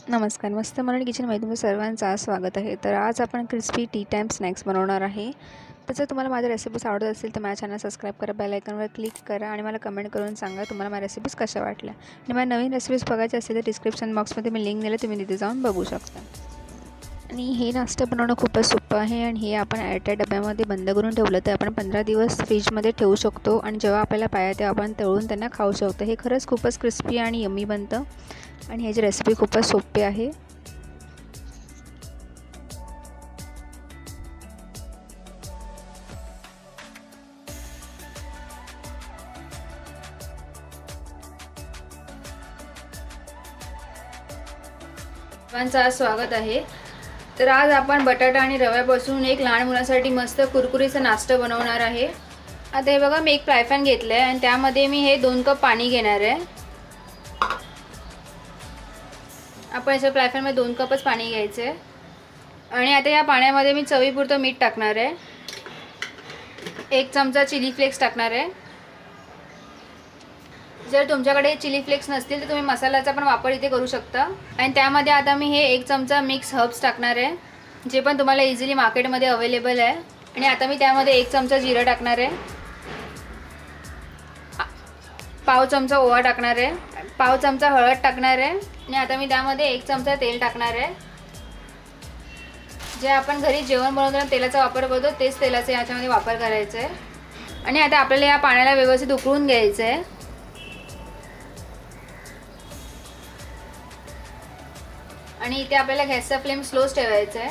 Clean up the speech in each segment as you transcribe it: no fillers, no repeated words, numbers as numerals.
नमस्कार. मस्त मराठी किचनमध्ये तुमचं सर्वांचं स्वागत आहे. तर आज आपण क्रिस्पी टी टाईम स्नॅक्स बनवणार आहे. तर जर तुम्हाला माझ्या रेसिपीज आवडत असतील तर माझ्या चॅनल सबस्क्राईब करा, बेल आयकॉनवर क्लिक करा आणि मला कमेंट करून सांगा तुम्हाला माझ्या रेसिपीज कशा वाटल्या. आणि मला नवीन रेसिपीज बघायचे असतील तर डिस्क्रिप्शन बॉक्समध्ये मी लिंक दिलं, तुम्ही तिथे जाऊन बघू शकता. आणि हे नाश्ता बनवणं खूपच सोपं आहे आणि हे आपण एअरटाईट डब्यामध्ये बंद करून ठेवलं तर आपण 15 दिवस फ्रीजमध्ये ठेवू शकतो आणि जेव्हा आपल्याला पाहिजे तेव्हा आपण तळून त्यांना खाऊ शकतो. हे खरंच खूपच क्रिस्पी आणि यम्मी बनतं आणि ह्याची रेसिपी खूपच सोपी आहे. सर्वांचं स्वागत आहे. तर आज आपण बटाटा आणि रव्यापासून एक लहान मुलांसाठी मस्त कुरकुरीचा नाश्ता बनवणार आहे. आता हे बघा, मी एक फ्राय पॅन घेतलं आहे आणि त्यामध्ये मी हे 2 कप पाणी घेणार आहे. आपण याच्या फ्राय पॅनमध्ये 2 कपच पाणी घ्यायचं आहे आणि आता या पाण्यामध्ये मी चवीपुरतं मीठ टाकणार आहे. 1 चमचा चिली फ्लेक्स टाकणार आहे. जर तुमच्याकडे चिली फ्लेक्स नसतील तर तुम्ही मसाल्याचा पण वापर इथे करू शकता. आणि त्यामध्ये आता मी हे 1 चमचा मिक्स हर्ब्स टाकणार आहे, जे पण तुम्हाला इझिली मार्केटमध्ये अवेलेबल आहे. आणि आता मी त्यामध्ये 1 चमचा जिरं टाकणार आहे, पाव चमचा ओवा टाकणार आहे, पाव चमचा हळद टाकणार आहे आणि आता मी त्यामध्ये 1 चमचा तेल टाकणार आहे. जे आपण घरी जेवण बनवताना तेलाचा वापर करतो तेच तेलाचा याच्यामध्ये वापर करायचा आहे. आणि आता आपल्याला या पाण्याला व्यवस्थित उकळून घ्यायचं आहे. आणि इथे आपल्याला गॅसचा फ्लेम स्लोच ठेवायचा आहे.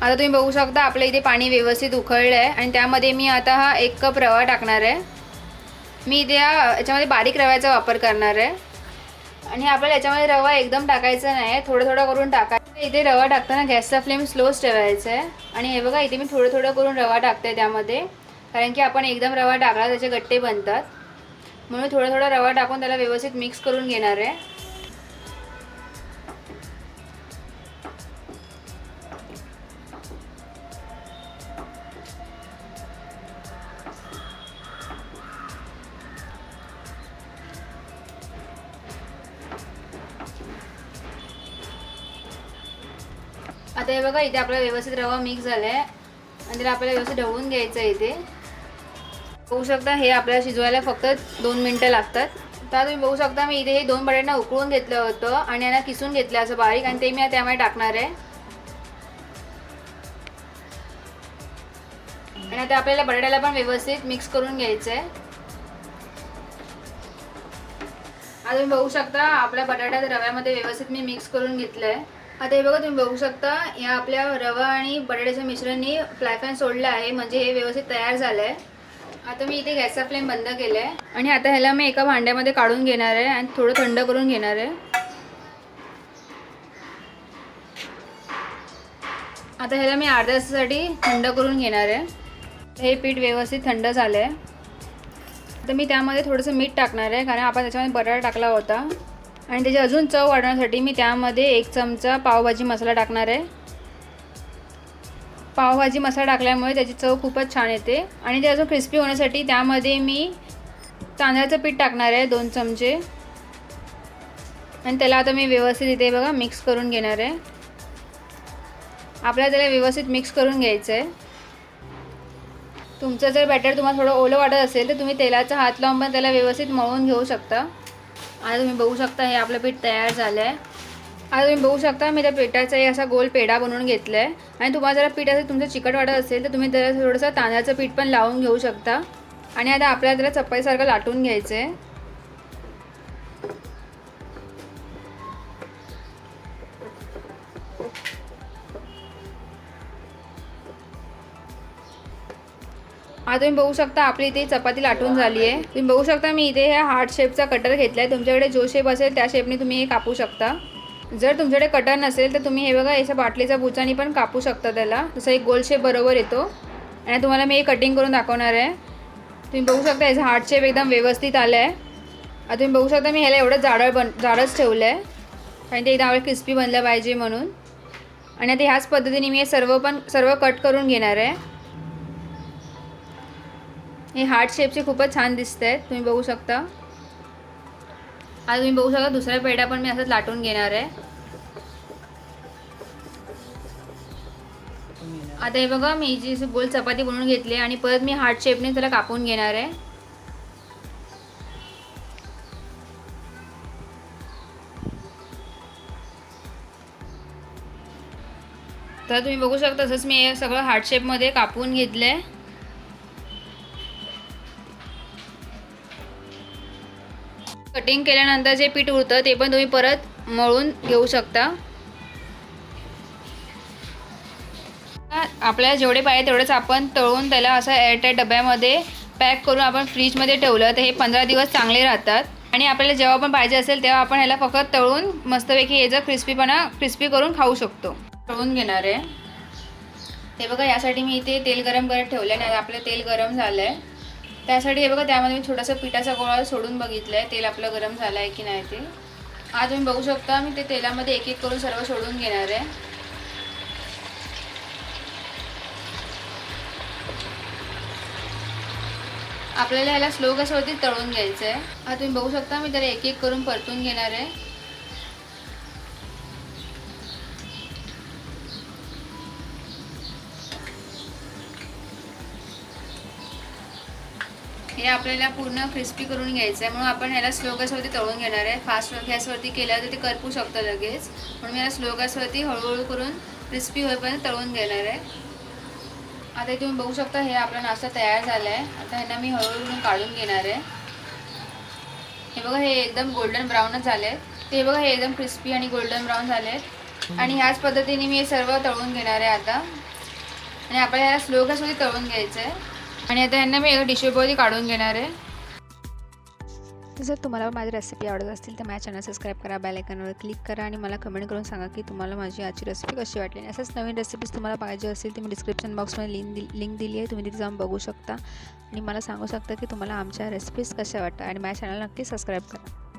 आता तुम्ही बघू शकता आपल्या इथे पाणी व्यवस्थित उकळलं आहे आणि त्यामध्ये मी आता हा 1 कप रवा टाकणार आहे. मी इथे याच्यामध्ये बारीक रव्याचा वापर करणार आहे. आणि आपल्याला याच्यामध्ये रवा एकदम टाकायचा नाही आहे, थोडं थोडं करून टाकायचं. इथे रवा टाकताना गॅसचा फ्लेम स्लोच ठेवायचा आहे. आणि हे बघा, इथे मी थोडं थोडं करून रवा टाकते त्यामध्ये, कारण की आपण एकदम रवा टाकला त्याचे गट्टे बनतात, म्हणून थोडं थोडं रवा टाकून त्याला व्यवस्थित मिक्स करून घेणार आहे. आता हे बघा, इथे आपला व्यवस्थित रवा मिक्स झाला आहे आणि त्याला आपल्याला व्यवस्थित ढवळून घ्यायचं आहे. इथे बघू शकता हे आपल्याला शिजवायला फक्त 2 मिनटं लागतात. तर तुम्ही बघू शकता मी इथे हे 2 बटाट्यांना उकळून घेतलं होतं आणि यांना किसून घेतलं असं बारीक, आणि ते मी त्यामध्ये टाकणार आहे. आणि आता आपल्याला बटाट्याला पण व्यवस्थित मिक्स करून घ्यायचं आहे. आता तुम्ही बघू शकता आपल्या बटाट्या रव्यामध्ये व्यवस्थित मी मिक्स करून घेतलं आहे. आता हे बघा, तुम्ही बघू शकता या आपल्या रवा आणि बटाट्याच्या मिश्रणाने फ्राय पॅन सोडलं आहे, म्हणजे हे व्यवस्थित तयार झालं आहे. आता मी इथे गॅसचा फ्लेम बंद केला आहे आणि आता ह्याला मी एका भांड्यामध्ये काढून घेणार आहे आणि थोडं थंड करून घेणार आहे. आता ह्याला मी अर्ध्या तासासाठी थंड करून घेणार आहे. हे पीठ व्यवस्थित थंड झालं आहे. आता मी त्यामध्ये थोडंसं मीठ टाकणार आहे, कारण आपण त्याच्यामध्ये बटाटा टाकला होता. आणि त्याची अजून चव वाढवण्यासाठी मी त्यामध्ये 1 चमचा पावभाजी मसाला टाकणार आहे. पावभाजी मसाला टाकल्यामुळे त्याची चव खूपच छान येते. आणि ते अजून क्रिस्पी होण्यासाठी त्यामध्ये मी तांदळाचं पीठ टाकणार आहे 2 चमचे. आणि त्याला आता मी व्यवस्थित इथे बघा मिक्स करून घेणार आहे. आपल्याला त्याला व्यवस्थित मिक्स करून घ्यायचं आहे. तुमचं जर बॅटर तुम्हाला थोडं ओलं वाटत असेल तर तुम्ही तेलाचा हात लावून पण त्याला व्यवस्थित मळून घेऊ शकता. आता तुम्ही बघू शकता हे आपलं पीठ तयार झालं आहे. आता तुम्ही बघू शकता मी त्या पिठाचा असा गोल पेढा बनवून घेतला आहे. आणि तुम्हाला जरा पीठ असेल तुमचं चिकट वाटत असेल तर तुम्ही त्याला थोडंसं तांदळाचं पीठ पण लावून घेऊ शकता. आणि आता आपल्याला त्याला चपातीसारखं लाटून घ्यायचं आहे. आता तुम्ही बघू शकता आपली इथे चपाती लाटून झाली आहे. तुम्ही बघू शकता मी इथे ह्या हार्ट शेपचा कटर घेतला आहे. तुमच्याकडे जो शेप असेल त्या शेपने तुम्ही हे कापू शकता. जर तुमच्याकडे कटर नसेल तर तुम्ही हे बघा याच्या बाटलीचा बुचानी पण कापू शकता त्याला, जसं एक गोल शेप बरोबर येतो. आणि तुम्हाला मी हे कटिंग करून दाखवणार आहे. तुम्ही बघू शकता याचा हार्ट शेप एकदम व्यवस्थित आला आहे. आता तुम्ही बघू शकता मी ह्याला एवढं जाडच ठेवलं आहे, कारण ते एकदम आपल्याला क्रिस्पी बनलं पाहिजे म्हणून. आणि आता ह्याच पद्धतीने मी हे सर्व कट करून घेणार आहे. हे हार्ट शेपचे खूपच छान दिसत आहेत, तुम्ही बघू शकता. आता तुम्ही बघू शकता दुसरा पेढा पण मी असंच लाटून घेणार आहे. कापून घेणार. आता हे बघा मी जी गोल चपाती बनवून घेतली आणि परत मी हार्ट शेपने त्याला कापून घेणार आहे. तर तुम्ही बघू शकता तसंच मी हे सगळं हार्ट शेपमध्ये कापून घेतलंय. कटिंग केल्यानंतर जे पीठ उरतं ते पण तुम्ही परत मळून घेऊ शकता. आपल्याला जेवढे पाहिजे तेवढेच आपण तळून त्याला असं एअरटाईट डब्यामध्ये पॅक करून आपण फ्रीजमध्ये ठेवलं तर हे 15 दिवस चांगले राहतात. आणि आपल्याला जेव्हा पण पाहिजे असेल तेव्हा आपण ह्याला फक्त तळून मस्तपैकी याचा क्रिस्पी करून खाऊ शकतो. तळून घेणार आहे. हे बघा यासाठी मी इथे तेल गरम करत ठेवलं आहे. आपलं तेल गरम झालं आहे त्यासाठी हे बघा त्यामध्ये मी छोटासा पिठाचा गोळा सोडून बघितलं आहे तेल आपलं गरम झालं आहे की नाही ते. आज तुम्ही बघू शकता मी ते तेलामध्ये एक एक करून सर्व सोडून घेणार आहे. आपल्याला ह्याला स्लो गॅसवरती तळून घ्यायचं आहे. आता तुम्ही बघू शकता मी त्याला एक एक करून परतून घेणार आहे. हे आपल्याला पूर्ण क्रिस्पी करून घ्यायचं आहे म्हणून आपण ह्याला स्लो गॅसवरती तळून घेणार आहे. फास्ट गॅसवरती केलं तर ते करपू शकतं लगेच म्हणून मी ह्याला स्लो गॅसवरती हळूहळू करून क्रिस्पी होईपर्यंत तळून घेणार आहे. आता तुम्ही बघू शकता हे आपला नाश्ता तयार झाला आहे. आता ह्यांना मी हळूहळू काढून घेणार आहे. हे बघा हे एकदम गोल्डन ब्राऊनच झाले आहेत. ते बघा हे एकदम क्रिस्पी आणि गोल्डन ब्राऊन झाले आहेत आणि ह्याच पद्धतीने मी हे सर्व तळून घेणार आहे आता. आणि आपल्याला ह्याला स्लो गॅसवरती तळून घ्यायचं आहे. आणि आता ह्यांना मी एका डिशवरती काढून घेणार आहे. जर तुम्हाला माझी रेसिपी आवडत असतील तर माझ्या चॅनल सबस्क्राईब करा, बेल आयकॉनवर क्लिक करा आणि मला कमेंट करून सांगा की तुम्हाला माझी आजची रेसिपी कशी वाटली. असंच नवीन रेसिपीज तुम्हाला पाहिजे असतील तर मी डिस्क्रिप्शन बॉक्समध्ये लिंक दिली आहे, तुम्ही तिथे जाऊन बघू शकता आणि मला सांगू शकता की तुम्हाला आमच्या रेसिपीज कशा वाटतात आणि माझ्या चॅनल नक्की सबस्क्राईब करा.